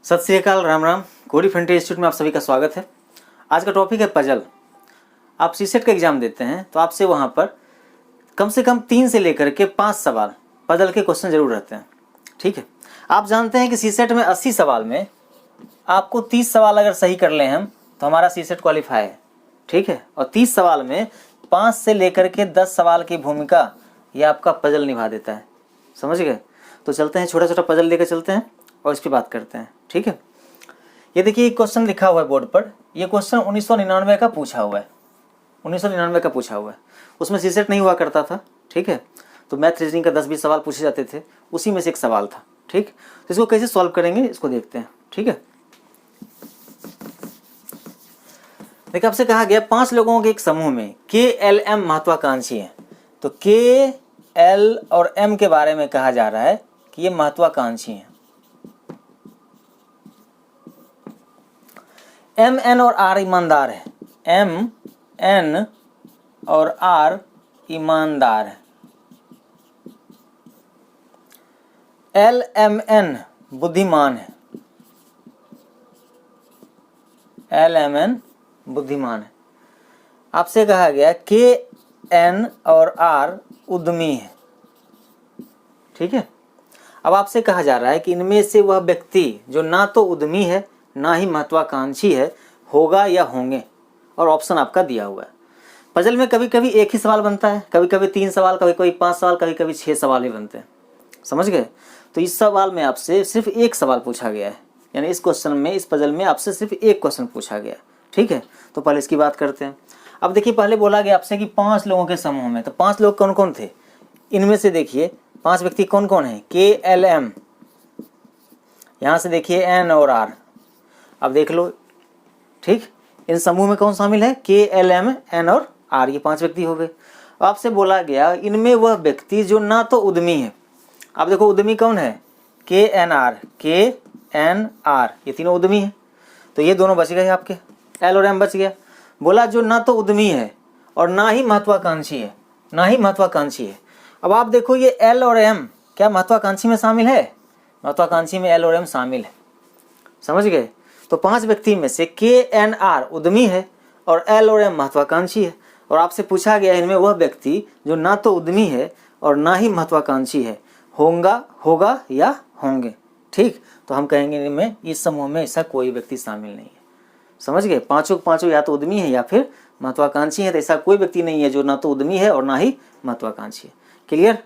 सत श्री अकाल, राम राम। कोरी frontier institute में आप सभी का स्वागत है। आज का टॉपिक है पजल। आप सीसेट का एग्जाम देते हैं तो आपसे वहाँ पर कम से कम 3 से लेकर के 5 सवाल पजल के क्वेश्चन जरूर रहते हैं। ठीक है, आप जानते हैं कि सीसेट में 80 सवाल में आपको 30 सवाल अगर सही कर लें हम तो हमारा सीसेट क्वालिफाई है। ठीक है, और 30 सवाल में 5 से लेकर के 10 सवाल की भूमिका ये आपका पजल निभा देता है। समझ गए? तो चलते हैं, छोटा छोटा पजल लेकर चलते हैं और इस पर बात करते हैं। ठीक है, ये देखिए एक क्वेश्चन लिखा हुआ है बोर्ड पर। ये क्वेश्चन 1999 का पूछा हुआ है। 1999 का पूछा हुआ है। उसमें सीसेट नहीं हुआ करता था। ठीक है, तो मैथ रीजनिंग का 10-20 सवाल पूछे जाते थे, उसी में से एक सवाल था। ठीक, तो इसको कैसे सॉल्व करेंगे इसको देखते हैं। ठीक है, देखिए आपसे कहा गया 5 लोगों के एक समूह में KLM महत्वाकांक्षी है। तो KL और M के बारे में कहा जा रहा है कि ये महत्वाकांक्षी हैं। MN और R ईमानदार है। MN और R ईमानदार है। LMN बुद्धिमान है। LMN बुद्धिमान है। आपसे कहा गया KN और R उद्यमी है। ठीक है, अब आपसे कहा जा रहा है कि इनमें से वह व्यक्ति जो ना तो उद्यमी है ना ही महत्वाकांक्षी है होगा या होंगे, और ऑप्शन आपका दिया हुआ है। पजल में कभी कभी एक ही सवाल बनता है, कभी कभी 3 सवाल, कभी कभी 5 सवाल, कभी कभी 6 सवाल भी बनते हैं। समझ गए? तो इस सवाल में आपसे सिर्फ एक सवाल पूछा गया है, यानी इस क्वेश्चन में, इस पजल में आपसे सिर्फ एक क्वेश्चन पूछा गया है। ठीक है, तो पहले इसकी बात करते हैं। अब देखिए, पहले बोला गया आपसे कि 5 लोगों के समूह में, तो 5 लोग कौन कौन थे? इनमें से देखिए 5 व्यक्ति कौन कौन है? KLM, यहाँ से देखिए N और R। अब देख लो, ठीक, इन समूह में कौन शामिल है? KLM, N और R, ये 5 व्यक्ति हो गए। अब आपसे बोला गया इनमें वह व्यक्ति जो ना तो उद्यमी है। अब देखो उद्यमी कौन है? KNR, KNR, ये तीनों उद्यमी है। तो ये दोनों बच गए आपके, L और M बच गया। बोला जो ना तो उद्यमी है और ना ही महत्वाकांक्षी है, ना ही महत्वाकांक्षी है। अब आप देखो ये L और M क्या महत्वाकांक्षी में शामिल है? महत्वाकांक्षी में L और M शामिल है। समझ गए? तो 5 व्यक्ति में से KNR उद्यमी है और L और M महत्वाकांक्षी है, और आपसे पूछा गया इनमें वह व्यक्ति जो ना तो उद्यमी है और ना ही महत्वाकांक्षी है होगा या होंगे। ठीक, तो हम कहेंगे इनमें, इस समूह में ऐसा कोई व्यक्ति शामिल नहीं है। समझ गए? पांचों या तो उद्यमी है या फिर महत्वाकांक्षी है, तो ऐसा कोई व्यक्ति नहीं है जो ना तो उद्यमी है और ना ही महत्वाकांक्षी है। क्लियर?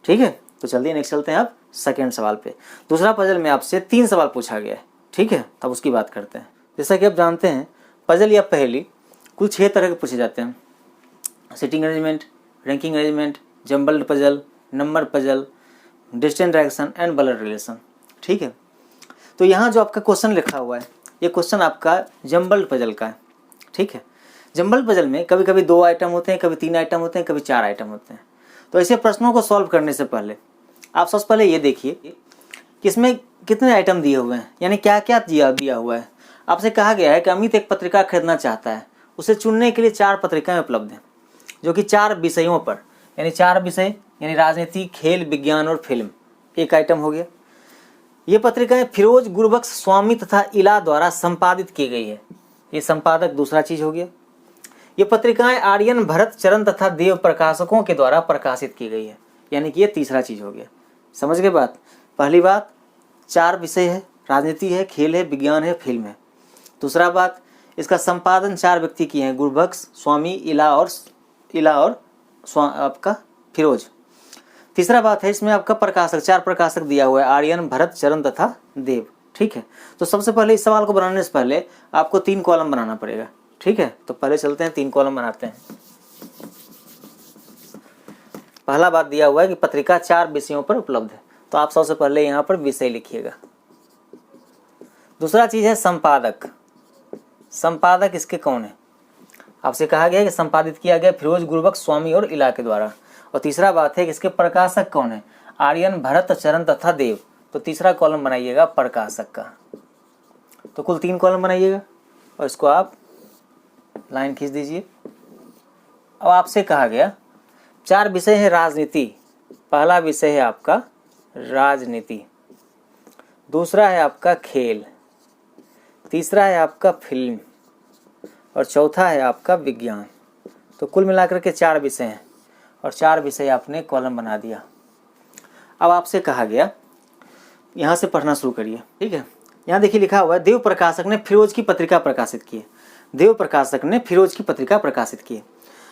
ठीक है, तो चलिए नेक्स्ट चलते हैं आप सेकेंड सवाल पे। दूसरा पजल में आपसे 3 सवाल पूछा गया है। ठीक है, तब उसकी बात करते हैं। जैसा कि आप जानते हैं पजल या पहेली कुल 6 तरह के पूछे जाते हैं। Sitting arrangement, ranking arrangement, jumbled puzzle, number puzzle, distance direction and blood relation. ठीक है, तो यहाँ जो आपका क्वेश्चन लिखा हुआ है ये क्वेश्चन आपका जम्बल्ड पजल का है। ठीक है, जम्बल्ड पजल में कभी कभी 2 आइटम होते हैं, कभी 3 आइटम होते हैं, कभी 4 आइटम होते हैं। तो ऐसे प्रश्नों को सॉल्व करने से पहले आप सबसे पहले ये देखिए कि इसमें कितने आइटम दिए हुए हैं, यानी क्या क्या दिया हुआ है। आपसे कहा गया है कि अमित एक पत्रिका खरीदना चाहता है, उसे चुनने के लिए 4 पत्रिकाएं उपलब्ध हैं जो कि 4 विषयों पर, यानी 4 विषय, यानी राजनीति, खेल, विज्ञान और फिल्म, एक आइटम हो गया। ये पत्रिकाएं फिरोज गुरबख्श स्वामी तथा इला द्वारा संपादित की गई है, ये संपादक दूसरा चीज हो गया। ये पत्रिकाएं आर्यन, भरत, चरण तथा देव प्रकाशकों के द्वारा प्रकाशित की गई है, यानी कि ये तीसरा चीज हो गया। समझ गए बात? पहली बात 4 विषय है, राजनीति है, खेल है, विज्ञान है, फिल्म है। दूसरा बात, इसका संपादन 4 व्यक्ति किए हैं, गुरबख्श, स्वामी, इला और आपका फिरोज। तीसरा बात है इसमें आपका प्रकाशक, 4 प्रकाशक दिया हुआ है, आर्यन, भरत, चरण तथा देव। ठीक है, तो सबसे पहले इस सवाल को बनाने से पहले आपको 3 कॉलम बनाना पड़ेगा। ठीक है, तो पहले चलते हैं 3 कॉलम बनाते हैं। पहला बात दिया हुआ है कि पत्रिका 4 विषयों पर उपलब्ध है, तो आप सबसे पहले यहाँ पर विषय लिखिएगा। दूसरा चीज है संपादक। संपादक इसके कौन है? आपसे कहा गया है कि संपादित किया गया फिरोज गुरबख्श स्वामी और इला के द्वारा। और तीसरा बात है कि इसके प्रकाशक कौन है? आर्यन, भरत, चरण तथा देव। तो तीसरा कॉलम बनाइएगा प्रकाशक का। तो कुल 3 कॉलम बनाइएगा और इसको आप लाइन खींच दीजिए। अब आपसे कहा गया 4 विषय है राजनीति। पहला विषय है आपका राजनीति, दूसरा है आपका खेल, तीसरा है आपका फिल्म और चौथा है आपका विज्ञान। तो कुल मिलाकर के 4 विषय हैं और 4 विषय आपने कॉलम बना दिया। अब आपसे कहा गया यहाँ से पढ़ना शुरू करिए, ठीक है। यहाँ देखिए लिखा हुआ है देव प्रकाशक ने फिरोज की पत्रिका प्रकाशित की है। देव प्रकाशक ने फिरोज की पत्रिका प्रकाशित की है।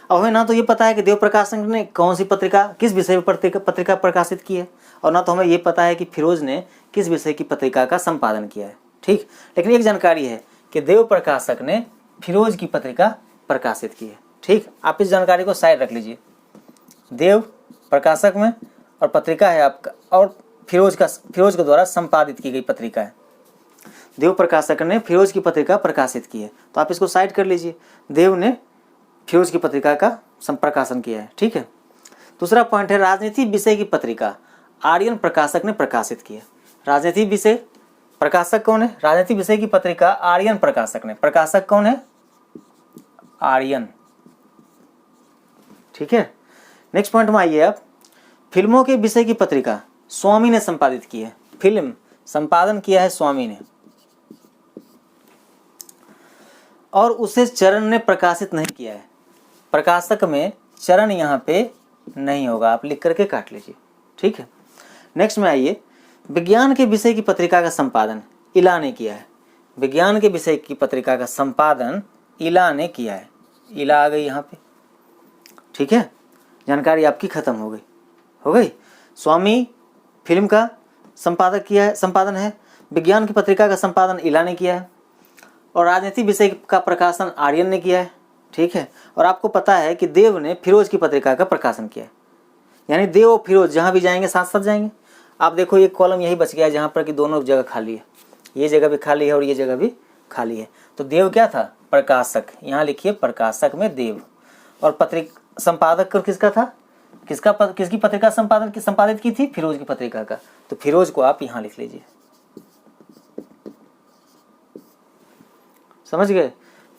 अब हमें ना तो ये पता है कि देव प्रकाशक ने कौन सी पत्रिका किस विषय पर पत्रिका प्रकाशित की है, और ना तो हमें ये पता है कि फिरोज ने किस विषय की पत्रिका का संपादन किया है, ठीक। लेकिन एक जानकारी है कि देव प्रकाशक ने फिरोज की पत्रिका प्रकाशित की है, ठीक। आप इस जानकारी को साइड रख लीजिए। देव प्रकाशक में और पत्रिका है आपका, और फिरोज के द्वारा संपादित की गई पत्रिका है। देव प्रकाशक ने फिरोज की पत्रिका प्रकाशित की है, तो आप इसको साइड कर लीजिए। देव ने फिरोज की पत्रिका का प्रकाशन किया है, ठीक है। दूसरा पॉइंट है राजनीति विषय की पत्रिका आर्यन प्रकाशक ने प्रकाशित की है। राजनीति विषय प्रकाशक कौन है? राजनीति विषय की पत्रिका आर्यन प्रकाशक ने, प्रकाशक कौन है? आर्यन, ठीक है। नेक्स्ट पॉइंट में आइए आप। फिल्मों के विषय की पत्रिका स्वामी ने संपादित की है। फिल्म संपादन किया है स्वामी ने, और उसे चरण ने प्रकाशित नहीं किया है। प्रकाशक में चरण यहाँ पे नहीं होगा, आप लिख करके काट लीजिए, ठीक है। नेक्स्ट में आइए। विज्ञान के विषय की पत्रिका का संपादन इला ने किया है। विज्ञान के विषय की पत्रिका का संपादन इला ने किया है। इला आ गई यहाँ पे, ठीक है। जानकारी आपकी खत्म हो गई। स्वामी फिल्म का संपादक किया है, संपादन है। विज्ञान की पत्रिका का संपादन इला ने किया है, और राजनीति विषय का प्रकाशन आर्यन ने किया है, ठीक है। और आपको पता है कि देव ने फिरोज की पत्रिका का प्रकाशन किया है। यानी देव और फिरोज जहाँ भी जाएंगे साथ साथ जाएंगे। आप देखो एक कॉलम यही बच गया है जहाँ पर कि दोनों जगह खाली है, ये जगह भी खाली है और ये जगह भी खाली है। तो देव क्या था? प्रकाशक। यहाँ लिखिए प्रकाशक में देव, और संपादक किसका था? किसकी पत्रिका संपादित की थी? फिरोज की पत्रिका का। तो फिरोज को आप यहाँ लिख लीजिए, समझ गए।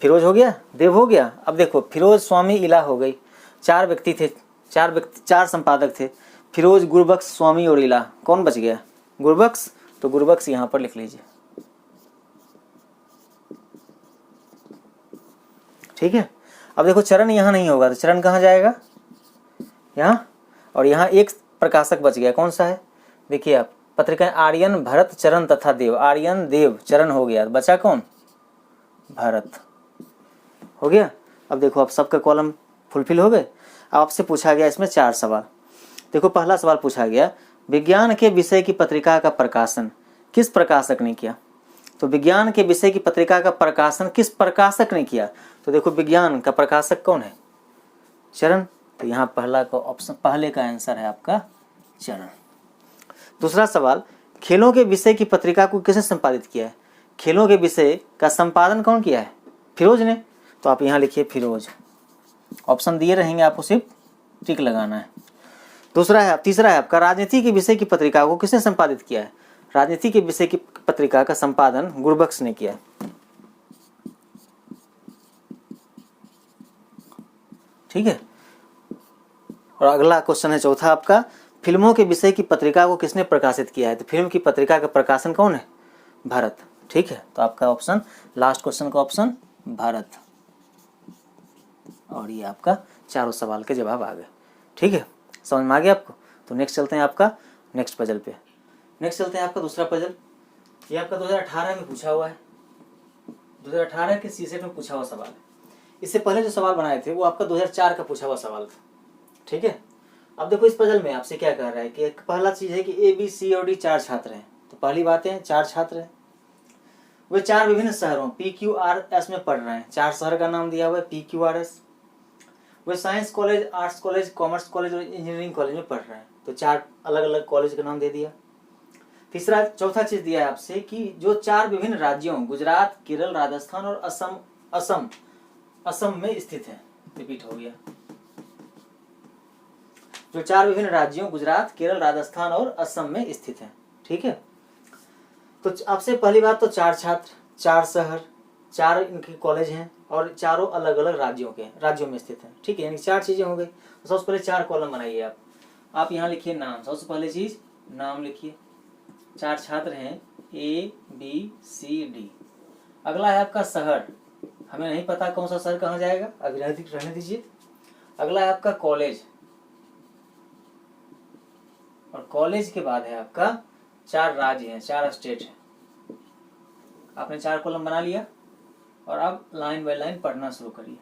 फिरोज हो गया, देव हो गया। अब देखो फिरोज स्वामी इला हो गई। 4 व्यक्ति थे, 4 संपादक थे, फिरोज गुरबख्श स्वामी और इला। कौन बच गया? गुरबख्श। तो गुरबख्श यहाँ पर लिख लीजिए, ठीक है। अब देखो चरण यहाँ नहीं होगा, तो चरण कहाँ जाएगा? यहाँ। और यहाँ एक प्रकाशक बच गया, कौन सा है? देखिए आप, पत्रिका आर्यन, भरत, चरण तथा देव। आर्यन, देव, चरण हो गया, बचा कौन? भरत हो गया। अब देखो आप सबका कॉलम फुलफिल हो गए। अब आपसे पूछा गया इसमें 4 सवाल। देखो पहला सवाल पूछा गया विज्ञान के विषय की पत्रिका का प्रकाशन किस प्रकाशक ने किया? तो विज्ञान के विषय की पत्रिका का प्रकाशन किस प्रकाशक ने किया? तो देखो विज्ञान का प्रकाशक कौन है? चरण। तो यहाँ पहले का आंसर है आपका चरण। दूसरा सवाल, खेलों के विषय की पत्रिका को किसने संपादित किया है? खेलों के विषय का संपादन कौन किया है? फिरोज ने। तो आप यहाँ लिखिए फिरोज। ऑप्शन दिए रहेंगे, आपको सिर्फ टिक लगाना है। तीसरा है आपका राजनीति के विषय की पत्रिका को किसने संपादित किया है? राजनीति के विषय की पत्रिका का संपादन गुरबख्श ने किया है, ठीक है। और अगला क्वेश्चन है चौथा आपका, फिल्मों के विषय की पत्रिका को किसने प्रकाशित किया है? तो फिल्म की पत्रिका का प्रकाशन कौन है? भारत, ठीक है। तो आपका ऑप्शन, लास्ट क्वेश्चन का ऑप्शन भारत। और ये आपका चारों सवाल के जवाब आ गए, ठीक है। समझ में आ गया आपको? तो नेक्स्ट चलते हैं आपका नेक्स्ट पजल पे। नेक्स्ट चलते हैं आपका दूसरा पजल। ये आपका 2018 में पूछा हुआ है, 2018 के सीसेट में पूछा हुआ सवाल है। इससे पहले जो सवाल बनाए थे वो आपका 2004 का पूछा हुआ सवाल था, ठीक है। अब देखो इस पजल में आपसे क्या कह रहा है कि पहला चीज है कि ए, बी, सी और डी 4 छात्र हैं। तो पहली बात है 4 छात्र हैं, वे 4 विभिन्न शहरों PQRS में पढ़ रहे हैं। 4 शहर का नाम दिया हुआ है PQRS। वे science college, arts college, commerce college और इंजीनियरिंग कॉलेज में पढ़ रहे हैं। तो 4 अलग अलग कॉलेज का नाम दे दिया। चौथा चीज दिया है आपसे कि जो 4 विभिन्न राज्यों गुजरात, केरल, राजस्थान और असम में स्थित है। रिपीट हो गया, जो 4 विभिन्न राज्यों गुजरात, केरल, राजस्थान और असम में स्थित है, ठीक है। तो आपसे पहली बात तो 4 छात्र, 4 शहर, 4 इनके कॉलेज हैं और चारों अलग अलग राज्यों में स्थित हैं, ठीक है। यानी 4 चीजें हो गई। तो सबसे पहले 4 कॉलम बनाइए आप यहाँ लिखिए नाम। सबसे पहले चीज नाम लिखिए। 4 छात्र हैं A, B, C, D। अगला है आपका शहर, हमें नहीं पता कौन सा शहर कहाँ जाएगा, अभी रहने दीजिए। अगला है आपका कॉलेज, और कॉलेज के बाद है आपका 4 राज्य हैं, 4 स्टेट हैं। आपने 4 कॉलम बना लिया और अब लाइन बाय लाइन पढ़ना शुरू करिए।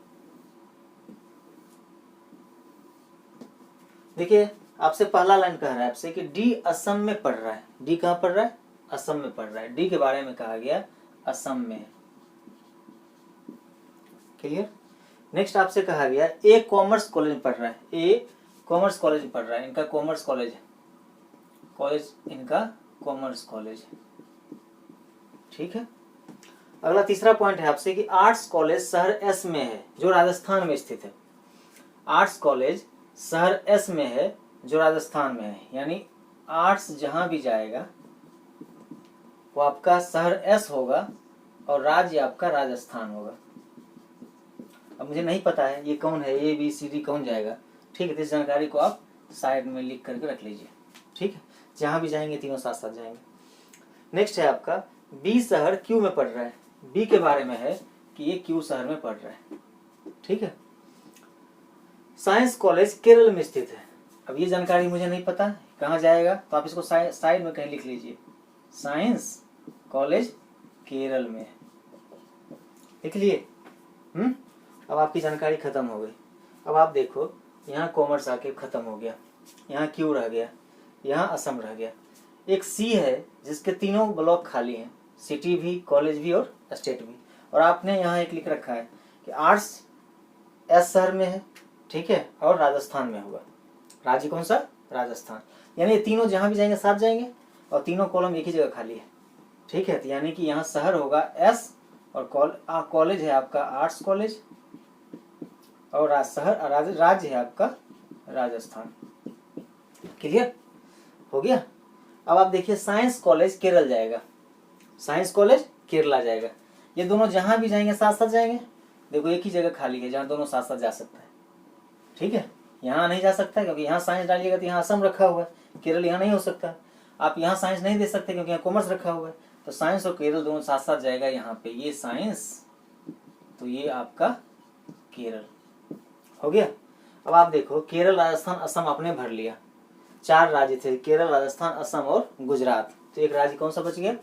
देखिए आपसे पहला लाइन कह रहा है आपसे कि डी असम में पढ़ रहा है। डी कहाँ पढ़ रहा है? असम में पढ़ रहा है। डी के बारे में कहा गया असम में। क्लियर। नेक्स्ट आपसे कहा गया ए कॉमर्स कॉलेज में पढ़ रहा है। ए कॉमर्स कॉलेज में पढ़ रहा है, इनका कॉमर्स कॉलेज है, कॉलेज इनका कॉमर्स कॉलेज है। ठीक है। अगला तीसरा पॉइंट है आपसे कि आर्ट्स कॉलेज शहर एस में है जो राजस्थान में स्थित है। आर्ट्स कॉलेज शहर एस में है जो राजस्थान में है, यानी आर्ट्स जहां भी जाएगा वो आपका शहर एस होगा और राज्य आपका राजस्थान होगा। अब मुझे नहीं पता है ये कौन है, ए बी सी डी कौन जाएगा। ठीक है, तो इस जानकारी को आप साइड में लिख करके रख लीजिए। ठीक है, जहां भी जाएंगे तीनों साथ साथ जाएंगे। नेक्स्ट है आपका बी शहर क्यू में पढ़ रहा है। बी के बारे में है कि ये क्यू शहर में पढ़ रहा है। ठीक है। साइंस कॉलेज केरल में स्थित है। अब ये जानकारी मुझे नहीं पता कहाँ जाएगा, तो आप इसको साइड में कहीं लिख लीजिए। साइंस कॉलेज केरल में है, लिख लिए। अब आपकी जानकारी खत्म हो गई। अब आप देखो यहाँ कॉमर्स आके खत्म हो गया, यहाँ क्यू रह गया, यहाँ असम रह गया। एक सी है जिसके तीनों ब्लॉक खाली हैं, सिटी भी, कॉलेज भी और स्टेट भी। और आपने यहाँ एक लिख रखा है कि आर्ट्स एस शहर में है। ठीक है, और राजस्थान में होगा। राज्य कौन सा? राजस्थान। यानी ये तीनों जहाँ भी जाएंगे साथ जाएंगे और तीनों कॉलम एक ही जगह खाली है। ठीक है, तो यानी कि यहाँ शहर होगा एस और कॉलेज है आपका आर्ट्स कॉलेज और शहर राज्य है आपका राजस्थान। क्लियर हो गया। अब आप देखिए साइंस कॉलेज केरल जाएगा, साइंस कॉलेज केरला जाएगा। ये दोनों जहां भी जाएंगे साथ साथ जाएंगे। देखो एक ही जगह खाली है जहां दोनों साथ साथ जा सकता है। ठीक है, यहाँ नहीं जा सकता क्योंकि यहाँ साइंस डालिएगा तो यहाँ असम रखा हुआ है, केरल यहाँ नहीं हो सकता। आप यहाँ साइंस नहीं दे सकते क्योंकि यहाँ कॉमर्स रखा हुआ है, तो साइंस और केरल दोनों साथ साथ जाएगा यहाँ पे। ये साइंस तो ये आपका केरल हो गया। अब आप देखो केरल, राजस्थान, असम आपने भर लिया। 4 राज्य थे, केरल, राजस्थान, असम और गुजरात। तो एक राज्य कौन सा बच गया?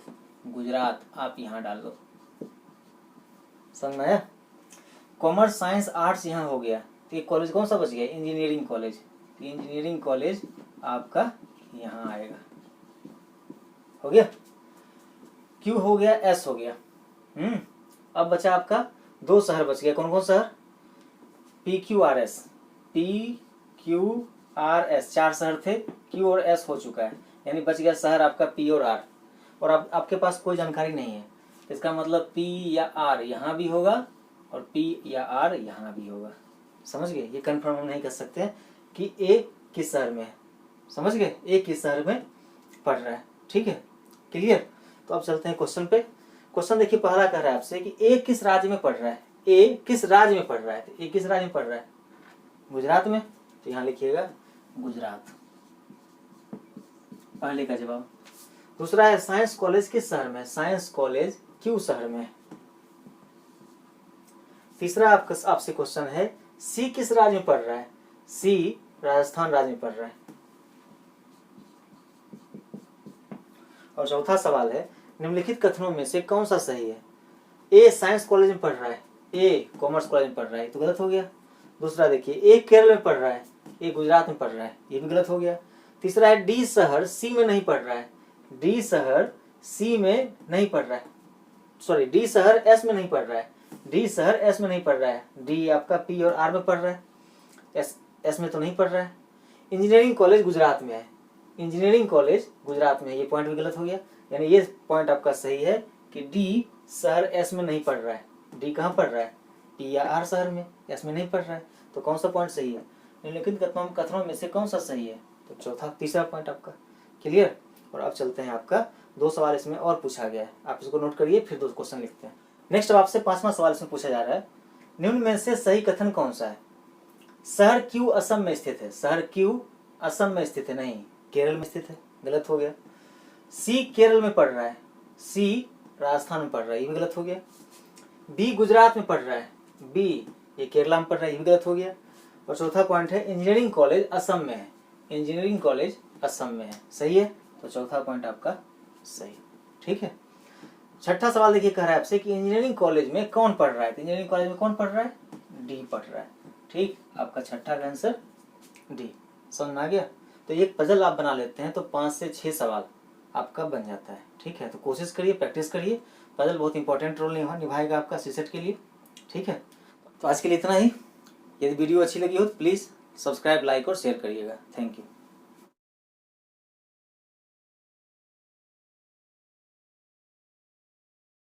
गुजरात। आप यहाँ डाल दो। समझ में आया? कॉमर्स, साइंस, आर्ट्स यहाँ हो गया। तो ये कॉलेज कौन सा बच गया? Engineering college. इंजीनियरिंग कॉलेज आपका यहाँ आएगा। हो गया। क्यू हो गया, एस हो गया। अब बचा आपका 2 शहर बच गया। कौन कौन शहर? P Q R S. P Q R S 4 शहर थे, क्यू और एस हो चुका है, यानी बच गया शहर आपका पी और आर। और अब आपके पास कोई जानकारी नहीं है, इसका मतलब पी या आर यहाँ भी होगा और पी या आर यहाँ भी होगा। समझ गए? ये कंफर्म हम नहीं कर सकते कि ए किस शहर में है। समझ गए? ए किस शहर में पढ़ रहा है। ठीक है, क्लियर। तो अब चलते हैं क्वेश्चन पे। क्वेश्चन देखिए, पहला कह रहा है आपसे कि ए किस राज्य में पढ़ रहा है। ए किस राज्य में पढ़ रहा है? ए किस राज्य में पढ़ रहा है? गुजरात में। तो यहाँ लिखिएगा गुजरात, पहले का जवाब। दूसरा है साइंस कॉलेज किस शहर में? साइंस कॉलेज क्यू शहर में। तीसरा आपसे क्वेश्चन है सी किस राज्य में पढ़ रहा है? सी राजस्थान राज्य में पढ़ रहा है। और चौथा सवाल है निम्नलिखित कथनों में से कौन सा सही है? ए साइंस कॉलेज में पढ़ रहा है, ए कॉमर्स कॉलेज में पढ़ रहा है, तो गलत हो गया। दूसरा देखिए ए केरल में पढ़ रहा है, ए गुजरात में पढ़ रहा है, ये भी गलत हो गया। तीसरा है डी शहर सी में नहीं पढ़ रहा है, डी शहर सी में नहीं पढ़ रहा है, सॉरी डी शहर एस में नहीं पढ़ रहा है, डी शहर एस में नहीं पढ़ रहा है, डी आपका पी और आर में पढ़ रहा है, एस में तो नहीं पढ़ रहा है। इंजीनियरिंग कॉलेज गुजरात में है, इंजीनियरिंग कॉलेज गुजरात में है, ये पॉइंट भी गलत हो गया। यानी ये पॉइंट आपका सही है कि डी शहर एस में नहीं पढ़ रहा है। डी कहाँ पढ़ रहा है? पी या आर शहर में, एस में नहीं पढ़ रहा है। तो कौन सा पॉइंट सही है? निम्नलिखित कथनों में से कौन सा सही है? तो तीसरा पॉइंट आपका क्लियर। और अब चलते हैं, आपका 2 सवाल इसमें और पूछा गया है, आप इसको नोट करिए, फिर 2 क्वेश्चन लिखते हैं। नेक्स्ट अब आपसे 5वां सवाल इसमें पूछा जा रहा है, निम्न में से सही कथन कौन सा है? शहर क्यू असम में स्थित है। शहर क्यू असम में स्थित है, नहीं केरल में स्थित है, गलत हो गया। सी केरल में पढ़ रहा है, सी राजस्थान में पढ़ रहा है, ये भी गलत हो गया। बी गुजरात में पढ़ रहा है, बी ये केरला में पढ़ रहा है, ये भी गलत हो गया। और चौथा पॉइंट है इंजीनियरिंग कॉलेज असम में है, इंजीनियरिंग कॉलेज असम में है, सही है। तो चौथा पॉइंट आपका सही, ठीक है। छठा सवाल देखिए, कह रहा है आपसे कि इंजीनियरिंग कॉलेज में कौन पढ़ रहा है, तो इंजीनियरिंग कॉलेज में कौन पढ़ रहा है, डी पढ़ रहा है, ठीक। आपका छठा का आंसर डी। समझ में आ गया। तो एक पजल आप बना लेते हैं तो 5 से 6 सवाल आपका बन जाता है, ठीक है। तो कोशिश करिए, प्रैक्टिस करिए, पजल बहुत इंपॉर्टेंट रोल निभाएगा आपका सीसेट के लिए, ठीक है। तो आज के लिए इतना ही। यदि वीडियो अच्छी लगी हो तो प्लीज़ सब्सक्राइब, लाइक और शेयर करिएगा। Thank you.